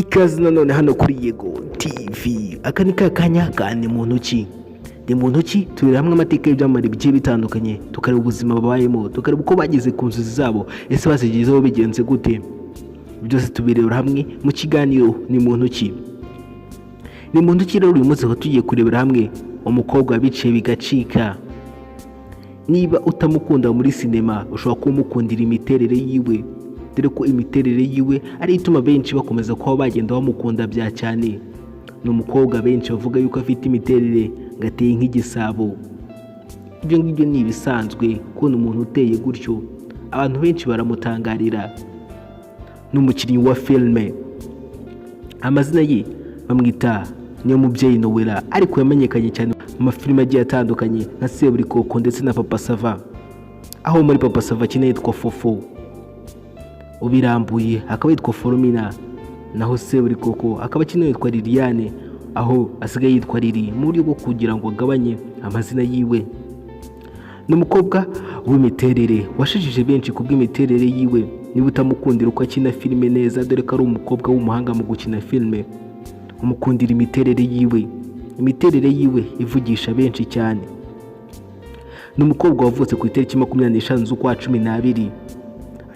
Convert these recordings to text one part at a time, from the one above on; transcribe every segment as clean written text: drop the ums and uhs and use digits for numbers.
Ikaze nanone hano kuri Yegoo TV. Aka ni kakanya ka ni muntu ki. Ni muntu ki turira hamwe amateka y'ibyamamare bigiye bitandukanye, tukareba ubuzima babayemo, tukareba uko bageze ku nzozi zabo, ese bazigezeho bigenze gute. Byose tubirebera hamwe mu kiganiro ni muntu ki. Ni muntu ki rero uyu munsi tugiye kurebera hamwe umukobwa biciye bigacika. Niba utamukunda muri sinema ushobora kumukundira imiterere yiwe, dore ko imiterere yiwe ari ituma benshi bakomeza kuba bagenda bamukunda bya cyane. Ni umukobwa benshi bavuga yuko afite imiterere gateye nk'igisabo. Ibyo ngibyo ni ibisanzwe kubona umuntu uteye gutyo, abantu benshi baramutangarira. Ni umukinnyi wa filime, amazina ye bamwita Ni Umubyeyi Nowela, ariko yamenyekanye cyane mu mafilime agiye atandukanye nka SEBURIKOKO ndetse na PAPA SAVA. Aho muri PAPA SAVA akina yitwa FOFO, ubirambuye akaba yitwa Formina, naho SEBURIKOKO akaba akina yitwa Liliane, aho asigaye yitwa Riri mu buryo bwo kugira ngo agabanye amazina yiwe. Ni umukobwa w'imiterere washajije benshi kubw'imiterere yiwe. Niba utamukundira uko akina filime neza, dore ko ari umukobwa w'umuhanga mu gukina filime, umukundira imiterere yiwe. Imiterere yiwe ivugisha benshi cyane. Ni umukobwa wavutse ku itariki 25 z'ukwa 12,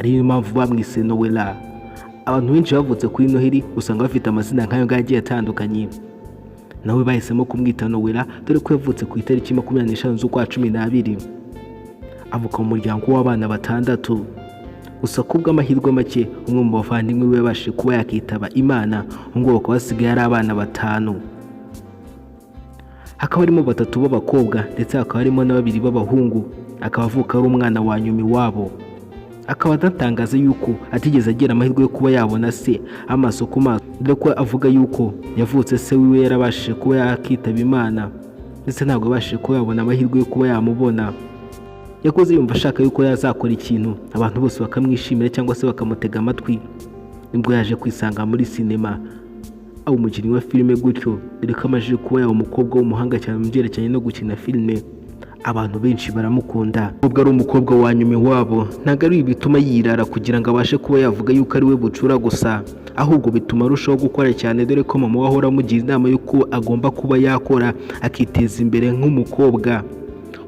ariyo mpamvu bamwise Nowela. Abantu benshi bavutse kuri Noheli usanga bafite amazina nk'ayo ngagiye atandukanye, nawe bahisemo kumwita Nowela dore ko yavutse ku itariki 25 z'ukwa 12. Avuka mu muryango w'abana 6, gusa kubw'amahirwe make umwe mu bavandimwe we yabashije kuba yakitaba Imana, ngo bakaba basigaye ari abana 5. Hakaba harimo 3 b'abakobwa ndetse hakaba harimo na 2 b'abahungu. Akaba avuka ari umwana wa nyuma iwabo. Akaba adatangaza yuko atigeze agira amahirwe yo kuba yabona se amaso ku maso, dore ko avuga yuko yavutse se wiwe yarabashije kuba yakitaba Imana, ndetse ntabwo yabashije kuba yabona amahirwe yo kuba yamubona. Yakoze yumva ashaka yuko yazakora ikintu abantu bose bakamwishimira cyangwa se bakamutega amatwi, nibwo yaje kwisanga muri sinema, aho umukinnyi wa filime gutyo, dore ko amajije kuba yaba umukobwa w'umuhanga cyane mu byerekeranye no gukina filime. Abantu benshi baramukunda. Ubwo ari umukobwa wa nyuma wabo, ntabwo ari bituma yirara kugira ngo abashe kuba yavuga yuko ari we bucura gusa, ahubwo bituma arushaho gukora cyane, dore ko mama we ahora amugira inama yuko agomba kuba yakora akiteza imbere nk'umukobwa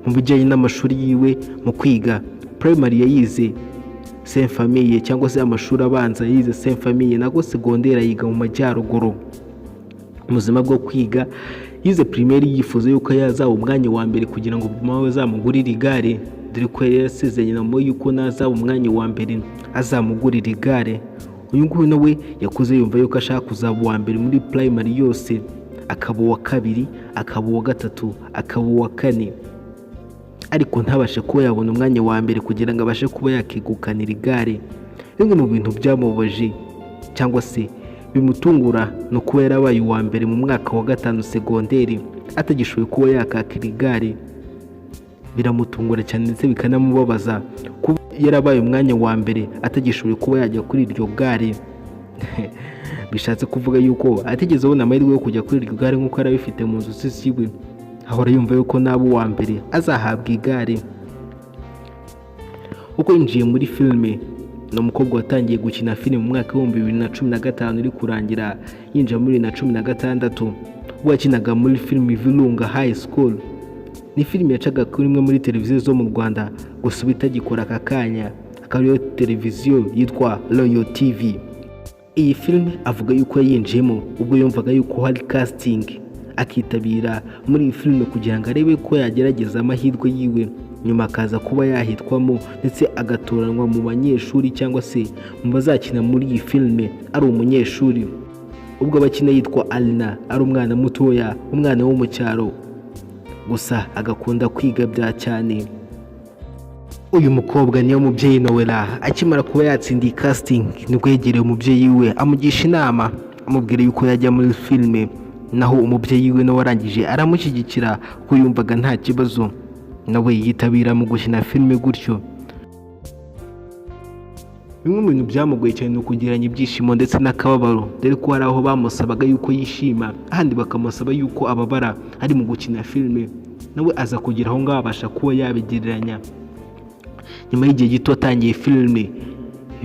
mu bijyanye n'amashuri yiwe. Mu kwiga primary yayize Saint Famille, cyangwa se amashuri abanza yayize Saint Famille, nago segonderi yiga mu majyaruguru. Ubuzima bwo kwiga yize primaire yifuza yuko yazaba umwanya wa mbere kugira ngo mama we azamugurire igare, dore ko yari yasezeranye na mama yuko nazaba umwanya wa mbere azamugurira igare. Uyu nguyu nawe yakuze yumva yuko ashaka kuzaba uwa mbere muri primary yose, akaba uwa 2, akaba uwa 3, akaba uwa 4, ariko ntabashe kuba yabona umwanya wa mbere kugira ngo abashe kuba yakigukanira igare. Bimwe mu bintu byamubaje cyangwa se bimutungura no kuba yarabaye uwa mbere mu mwaka wa 5 segonderi atagishoboye kuba yakakira igare. Biramutungura cyane ndetse bikanamubabaza kuba yarabaye umwanya wa mbere atagishoboye kuba yajya kuri iryo gare. Bishatse kuvuga yuko atigeze abona amahirwe yo kujya kuri iryo gare nk'uko arabifite mu nzozi ziwe. Ahora yumva yuko nabo uwa mbere azahabwa igare. Uko yinjiye muri filime, ni umukobwa watangiye gukina filime mu mwaka wa 2015 uri kurangira yinjira muri 2016, ubwo yakinaga muri filime Virunga High School. Ni filime yacaga kuri imwe muri televiziyo zo mu Rwanda, gusa bitagikora aka kanya, akaba ariyo televiziyo yitwa Yegoo TV. Iyi filime avuga yuko yinjiyemo ubwo yumvaga yuko hari casting, akitabira muri iyi filime kugira ngo arebe ko yagerageza amahirwe yiwe, nyuma akaza kuba yahitwamo ndetse agatoranwa mu banyeshuri cyangwa se mu bazakina muri iyi filime ari umunyeshuri. Ubwo abakina yitwa Alina, ari umwana mutoya, umwana wo mu cyaro, gusa agakunda kwiga bya cyane. Uyu mukobwa Ni Umubyeyi Nowela akimara kuba yatsindiye casting, nibwo yegereye umubyeyi we amugisha inama, amubwira yuko yajya muri filime, naho umubyeyi we nawe arangije aramushyigikira ko yumvaga nta kibazo, nawe yitabira mu gukina filime gutyo. Bimwe mu bintu byamugoye cyane ni ukugiranya ibyishimo ndetse n'akababaro, dore ko hari aho bamusabaga yuko yishima, ahandi bakamusaba yuko ababara ari mu gukina filime. Nawe aza kugira aho ngaho abasha kuba yabigereranya. Nyuma y'igihe gito atangiye filime,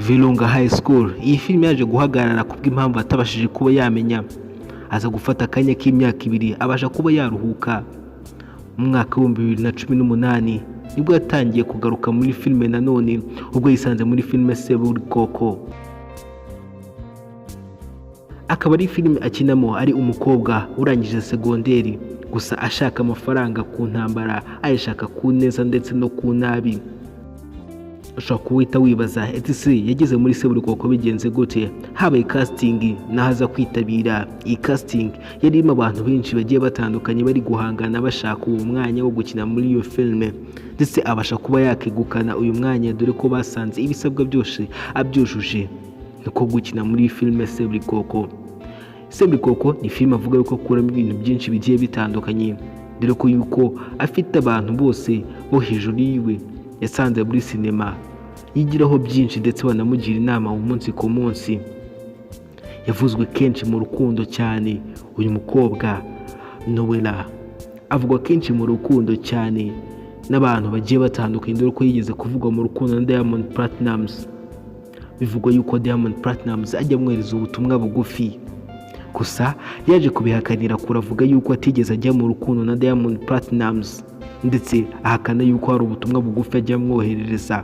Virunga High School. Iyi filime yaje guhagarara kubw'impamvu atabashije kuba yamenya, aza gufata akanya k'imyaka 2 abasha kuba yaruhuka. Mu mwaka wa 2018 nibwo yatangiye kugaruka muri filime nanone, ubwo yisanze muri filime SEBURIKOKO. Akaba ari filime akinamo ari umukobwa urangije segonderi, gusa ashaka amafaranga ku ntambara, ayashaka ku neza ndetse no ku nabi. Ushobora kuwita wibaza ati se yageze muri SEBURIKOKO bigenze gute? Habaye casting nahaza kwitabira. Iyi casting yarimo abantu benshi bagiye batandukanye bari guhangana bashaka uwo mwanya wo gukina muri iyo filime, ndetse abasha kuba yakegukana uyu mwanya dore ko basanze ibisabwa byose abyujuje nuko gukina muri filime SEBURIKOKO. SEBURIKOKO ni filime avuga yuko akuramo ibintu byinshi bigiye bitandukanye, dore ko yuko afite abantu bose bo hejuru yiwe yasanze muri sinema yigiraho byinshi ndetse banamugira inama umunsi ku munsi. Yavuzwe kenshi mu rukundo cyane. Uyu mukobwa Noella avugwa kenshi mu rukundo cyane n'abantu bagiye batandukanye, dore ko yigeze kuvugwa mu rukundo na Diamond Platnumz. Bivugwa yuko Diamond Platnumz ajya amwohereza ubutumwa bugufi, gusa yaje kubihakanira kuravuga yuko atigeze ajya mu rukundo na Diamond Platnumz, ndetse ahakana yuko hari ubutumwa bugufi ajya amwoherereza.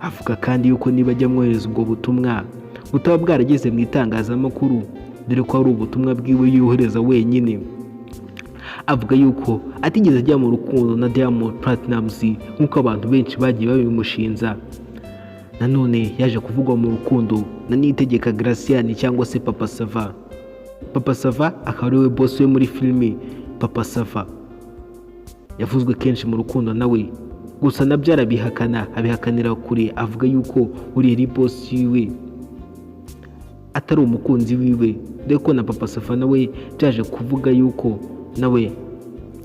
Avuga kandi yuko niba ajya amwohereza ubwo butumwa butaba bwarageze mu itangazamakuru, dore ko hari ubutumwa bwiwe yohereza wenyine. Avuga yuko atigeze ajya mu rukundo na Diamond Platnumz nk'uko abantu benshi bagiye babimushinza. Nanone yaje kuvugwa mu rukundo na Niyitegeka Graciane cyangwa se Papa Sava. Papa Sava akaba ari we boss we muri filimi Papa Sava. Yavuzwe kenshi mu rukundo nawe, gusa nabyo abihakanira kure, avuga yuko uriya ari boss yiwe atari umukunzi wiwe, dore ko na Papa Sava nawe byaje kuvuga yuko nawe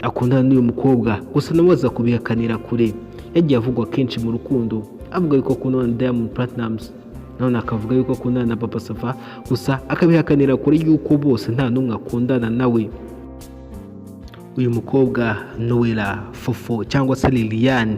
akundana n'uyu mukobwa, gusa nawe aza kubihakanira kure. Yagiye avugwa kenshi mu rukundo, avuga yuko akundana na Diamond Platnumz, none akavuga yuko akundana na Papa Sava, gusa akabihakanira kure yuko bose nta n'umwe akundana nawe. Uyu mukobwa Noella Fofo cyangwa se Liliane,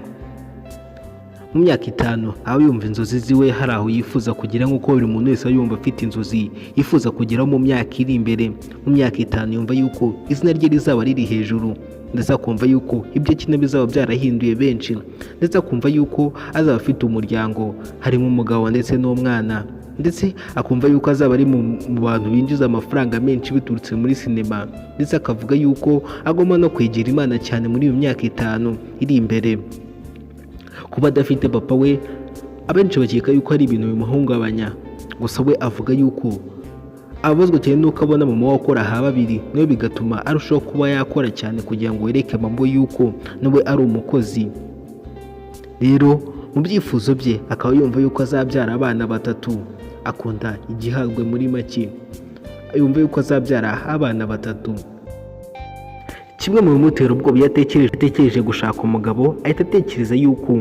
mu myaka 5 aho yumva inzozi ziwe hari aho yifuza kugira, nk'uko buri muntu wese yumva afite inzozi yifuza kugeraho mu myaka iri imbere. Mu myaka 5 yumva yuko izina rye rizaba riri hejuru, ndetse akumva yuko ibyo kina bizaba byarahinduye benshi, ndetse akumva yuko azaba afite umuryango harimo umugabo ndetse n'umwana, ndetse akumva yuko azaba ari mu bantu binjiza amafaranga menshi biturutse muri sinema, ndetse akavuga yuko agomba no kwegera Imana cyane muri iyo myaka 5 iri imbere. Kuba adafite papa we abenshi bakeka yuko ari ibintu bimuhungabanya, gusa we avuga yuko abazwe cyane nuko abona mama we akora ha babiri, nawe bigatuma arushaho kuba yakora cyane kugira ngo yereke mama yuko nawe ari umukozi. Rero mu byifuzo bye akaba yumva yuko azabyara abana 3, akunda igihagwe muri make, yumva yuko azabyara abana 3. Kimwe mu bimutera ubwoba yatekereje gushaka umugabo, ahita atekereza yuko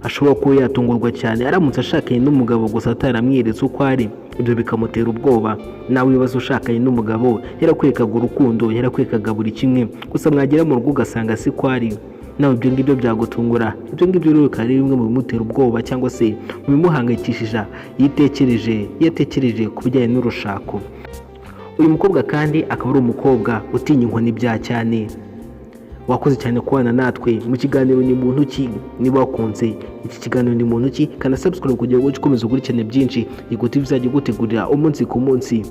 ashobora kuba yatungurwa cyane aramutse ashakanye n'umugabo gusa ataramwiretse uko ari. Ibyo bikamutera ubwoba. Nawe wibaza ushakanye n'umugabo yarakwekaga urukundo, yarakwekaga buri kimwe, gusa mwagera mu rugo ugasanga si ko ari. Nawe ibyo ngibyo byagutungura. Ibyo ngibyo rero kandi bimwe mu bimutera ubwoba cyangwa se mu bimuhangayikishije yatekereje ku bijyanye n'urushako. Uyu mukobwa kandi akaba ari umukobwa utinya inkoni bya cyane. Wakoze cyane kubana natwe mu kiganiro Ni Muntu Ki. Niba wakunze iki kiganiro Ni Muntu Ki, kana subscribe kugira ngo ukomeze ukurikirane byinshi. Yegoo TV izajya gutegurira umunsi ku munsi.